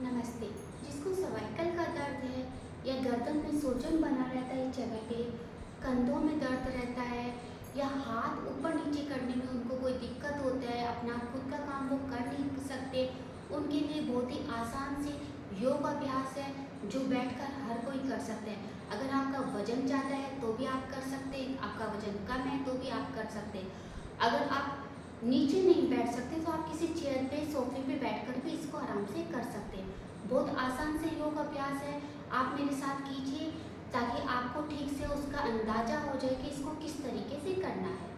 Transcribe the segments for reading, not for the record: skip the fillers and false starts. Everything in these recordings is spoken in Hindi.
नमस्ते। जिसको सर्वाइकल का दर्द है या गर्दन में सूजन बना रहता है इस जगह पे, कंधों में दर्द रहता है या हाथ ऊपर नीचे करने में उनको कोई दिक्कत होता है, अपना खुद का काम वो कर नहीं सकते, उनके लिए बहुत ही आसान से योग अभ्यास है जो बैठकर हर कोई कर सकते हैं। अगर आपका वजन ज़्यादा है तो भी आप कर सकते हैं, आपका वजन कम है तो भी आप कर सकते हैं। अगर आप नीचे नहीं बैठ सकते तो आप किसी चेयर पे सोफे पे बैठकर भी इसको आराम से कर सकते हैं। बहुत आसान से योग अभ्यास है, आप मेरे साथ कीजिए ताकि आपको ठीक से उसका अंदाजा हो जाए कि इसको किस तरीके से करना है।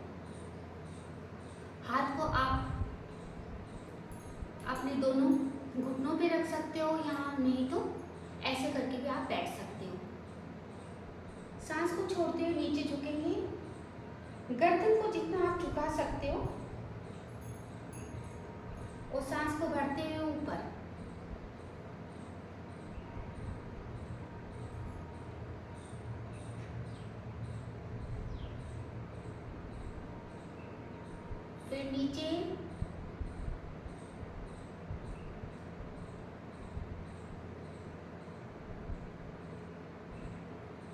हाथ को आप अपने दोनों घुटनों पे रख सकते हो या नहीं तो ऐसे करके भी आप बैठ सकते हो। सांस को छोड़ते हुए नीचे झुकेंगे, गर्दन को जितना आप झुका सकते हो और सांस को भरते हुए ऊपर। फिर नीचे,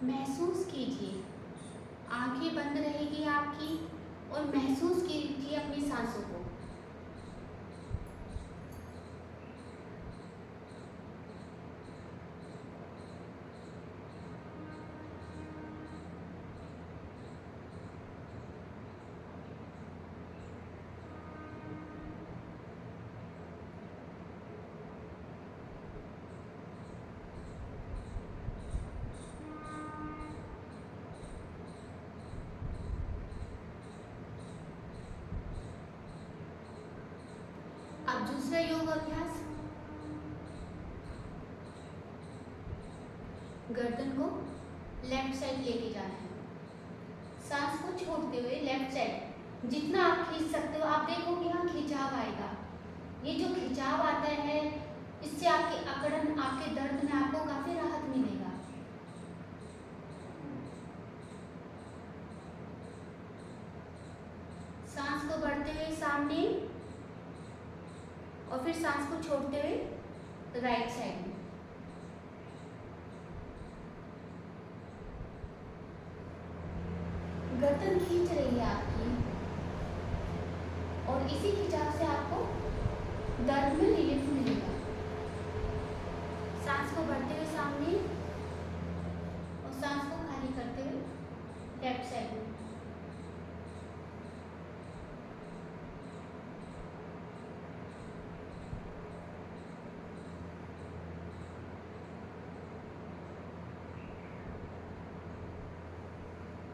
महसूस कीजिए, आंखें बंद रहेगी आपकी और महसूस कीजिए अपनी सांसों को। अब दूसरा योग अभ्यास, गर्दन को लेफ्ट साइड लेके जाना है। सांस को छोड़ते हुए लेफ्ट साइड जितना आप खींच सकते हो, आप देखोगे यहाँ खिंचाव आएगा। ये जो खिंचाव आता है इससे आपकी अकड़न, आपके दर्द में आपको काफी राहत मिलेगा। सांस को भरते हुए सामने और फिर सांस को छोड़ते हुए राइट साइड में। गर्दन खींच रही है आपकी और इसी खिंचाव से आपको दर्द में रिलीफ मिलेगा। सांस को भरते हुए सामने और सांस को खाली करते हुए लेफ्ट साइड में।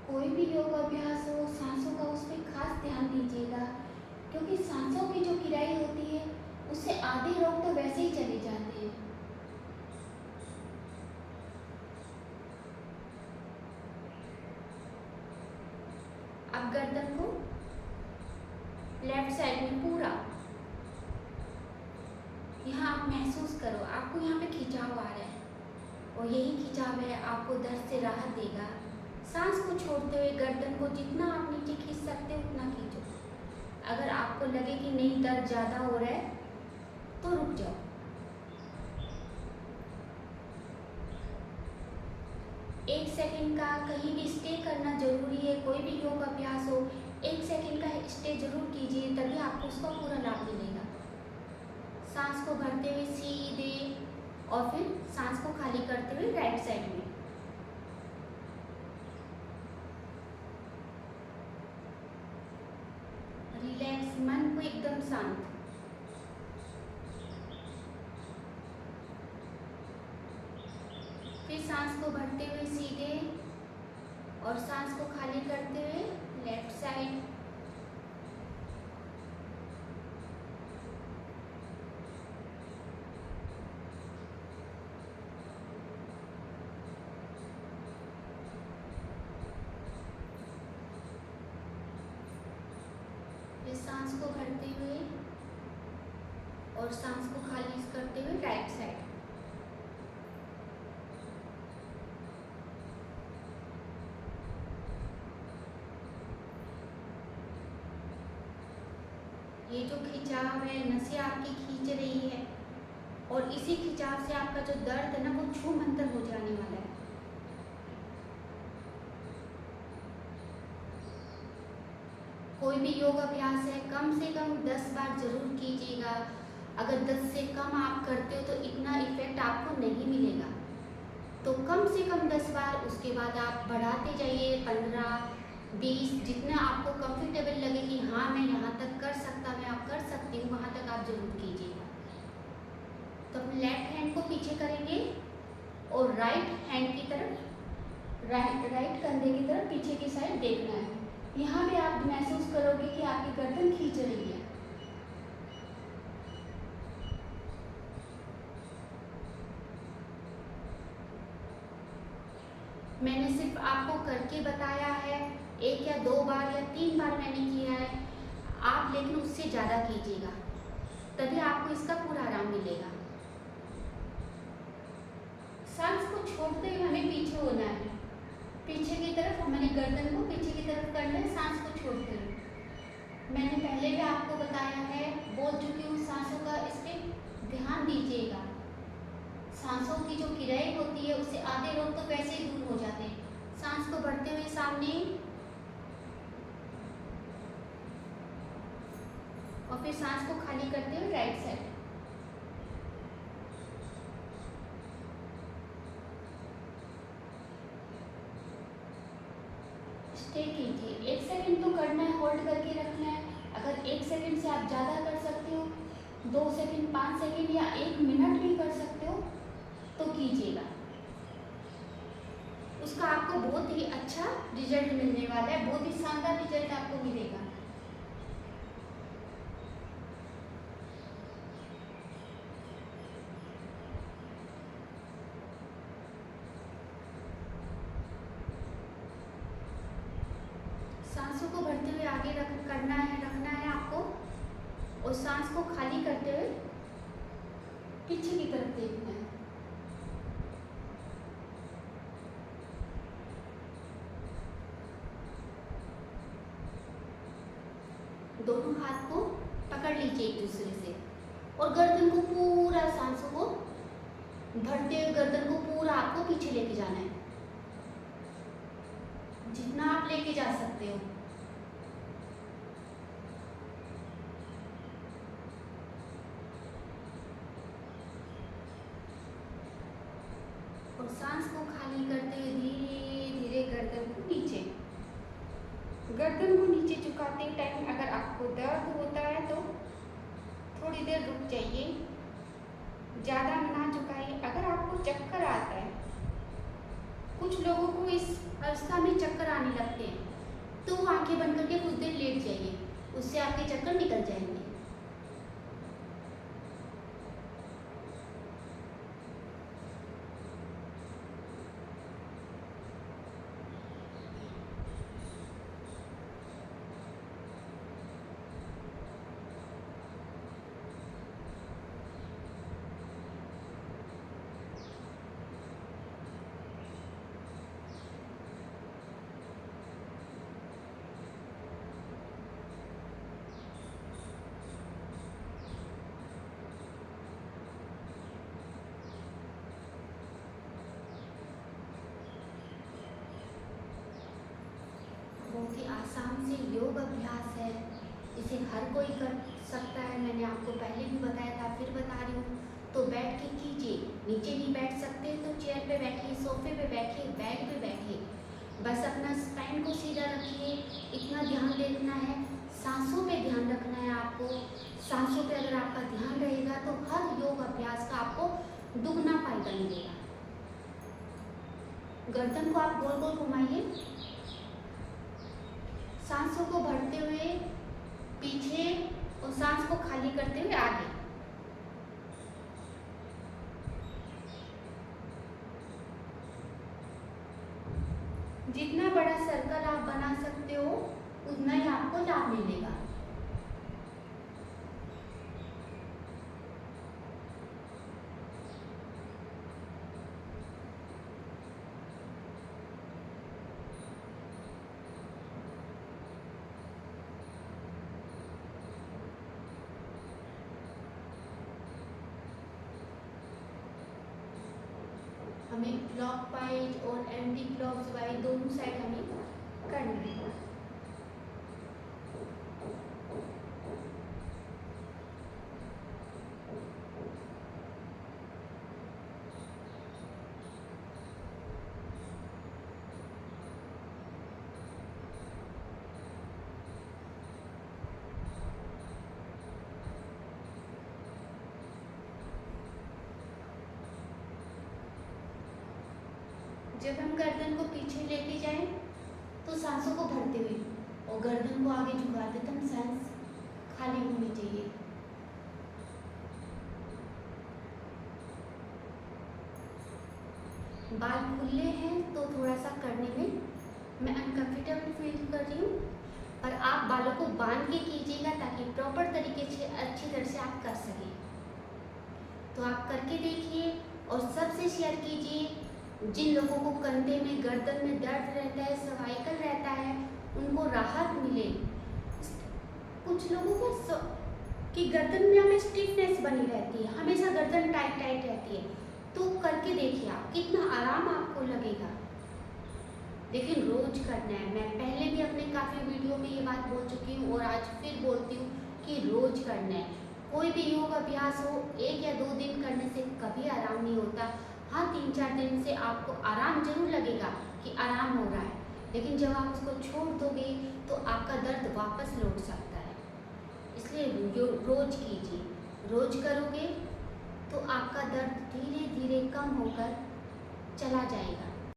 कोई भी योग अभ्यास हो, सांसों का उस पर खास ध्यान दीजिएगा, क्योंकि सांसों की जो किराई होती है उससे आधे रोग तो वैसे ही चले जाते हैं। अब गर्दन को लेफ्ट साइड में पूरा यहाँ आप महसूस करो, आपको यहाँ पे खिंचाव आ रहा है और यही खिंचाव है आपको दर्द से राहत देगा। सांस को छोड़ते हुए गर्दन को जितना आप नीचे खींच सकते हो उतना खींचो। अगर आपको लगे कि नहीं दर्द ज़्यादा हो रहा है तो रुक जाओ। एक सेकंड का कहीं भी स्टे करना जरूरी है। कोई भी योग अभ्यास हो, एक सेकंड का स्टे जरूर कीजिए, तभी आपको उसका पूरा लाभ मिलेगा। सांस को भरते हुए सीधे और फिर सांस को खाली करते हुए राइट साइड में। रिलैक्स, मन को एकदम शांत। फिर सांस को भरते हुए सीधे और सांस को खाली करते हुए लेफ्ट साइड। फिर सांस को भरते हुए और सांस को खाली करते हुए राइट साइड। ये जो खिंचाव है, नसें आपकी खींच रही है, और इसी खिंचाव से आपका जो दर्द है ना वो छू मंतर हो जाने वाला है। कोई भी योग अभ्यास है कम से कम 10 बार जरूर कीजिएगा। अगर 10 से कम आप करते हो तो इतना इफेक्ट आपको नहीं मिलेगा। तो कम से कम 10 बार, उसके बाद आप बढ़ाते जाइए 15, 20, जितना आपको कंफर्टेबल लगे कि हाँ मैं यहाँ तक कर सकता, मैं आप कर सकती हूँ, वहाँ तक आप जरूर कीजिएगा। तो अपने लेफ्ट हैंड को पीछे करेंगे और राइट हैंड की तरफ, राइट कंधे की तरफ पीछे की साइड देखना है। यहाँ पे आप महसूस करोगे कि आपकी गर्दन खींच रही है। मैंने सिर्फ आपको करके बताया है, 1 या 2 बार या 3 बार मैंने किया है, आप लेकिन उससे ज़्यादा कीजिएगा, तभी आपको इसका पूरा आराम मिलेगा। सांस को छोड़ते हुए हमें पीछे होना है, पीछे की तरफ, हमारी गर्दन को पीछे की तरफ करना है सांस को छोड़ते हुए। मैंने पहले भी आपको बताया है, बोल चुकी हूँ सांसों का, इस पर ध्यान दीजिएगा। सांसों की जो किराई होती है उससे आधे रोग तो वैसे ही दूर हो जाते हैं। सांस को बढ़ते हुए सामने और फिर सांस को खाली करते हुए राइट साइड। स्टे कीजिए, 1 सेकंड तो करना है, होल्ड करके रखना है। अगर 1 सेकंड से आप ज़्यादा कर सकते हो, 2 सेकंड, 5 सेकंड या 1 मिनट भी कर सकते हो तो कीजिएगा। उसका आपको बहुत ही अच्छा रिजल्ट मिलने वाला है, बहुत ही शानदार रिजल्ट आपको मिलेगा। सांसों को भरते हुए आगे रखना है आपको, और सांस को खाली करते हुए पीछे की तरफ देखना है। दोनों हाथ को पकड़ लीजिए एक दूसरे से, और गर्दन को पूरा, सांसों को भरते हुए गर्दन को पूरा आपको पीछे लेके जाना है, जितना आप लेके जा सकते हो। और सांस को खाली करते हुए धीरे धीरे गर्दन को नीचे, गर्दन को नीचे झुकाते टाइम अगर आपको दर्द होता है तो थोड़ी देर रुक जाइए, ज़्यादा ना झुकाइए। अगर आपको चक्कर आता है, कुछ लोगों को इस अवस्था में चक्कर आने लगते हैं, तो वो आंखें बंद करके कुछ देर लेट जाइए, उससे आपके चक्कर निकल जाएंगे। बहुत ही आसान से योग अभ्यास है, इसे हर कोई कर सकता है। मैंने आपको पहले भी बताया था, फिर बता रही हूँ। तो बैठ के कीजिए, नीचे नहीं बैठ सकते तो चेयर पे बैठिए, सोफे पे बैठिए, बेड पे बैठिए, बस अपना स्पाइन को सीधा रखिए। इतना ध्यान देना है, सांसों पे ध्यान रखना है आपको। सांसों पे अगर आपका ध्यान रहेगा तो हर योग अभ्यास का आपको दुगना फायदा मिलेगा। गर्दन को आप गोल गोल घुमाइए, सांसों को भरते हुए पीछे और सांस को खाली करते हुए आगे। जितना बड़ा सर्कल आप बना सकते हो उतना ही आपको लाभ मिलेगा। हमें क्लॉकवाइज और एंटी क्लॉकवाइज दोनों साइड हमें करना है। जब हम गर्दन को पीछे लेके जाएं तो सांसों को भरते हुए और गर्दन को आगे झुका देते हम, सांस खाली होनी चाहिए। बाल खुले हैं तो थोड़ा सा करने में मैं अनकंफर्टेबल फील कर रही हूँ, और आप बालों को बांध के कीजिएगा ताकि प्रॉपर तरीके से अच्छी तरह से आप कर सकें। तो आप करके देखिए और सबसे शेयर कीजिए। जिन लोगों को कंधे में गर्दन में दर्द रहता है, सर्वाइकल रहता है, उनको राहत मिले। कुछ लोगों को कि गर्दन में हमें स्टिफनेस बनी रहती है, हमेशा गर्दन टाइट टाइट रहती है, तो करके देखिए आप कितना आराम आपको लगेगा। लेकिन रोज करना है। मैं पहले भी अपने काफ़ी वीडियो में ये बात बोल चुकी हूँ और आज फिर बोलती हूँ कि रोज करना है। कोई भी योग अभ्यास हो, 1 या 2 दिन करने से कभी आराम नहीं होता। हाँ, 3-4 दिन से आपको आराम जरूर लगेगा कि आराम हो रहा है, लेकिन जब आप उसको छोड़ दोगे तो आपका दर्द वापस लौट सकता है। इसलिए रोज कीजिए। रोज करोगे तो आपका दर्द धीरे धीरे कम होकर चला जाएगा।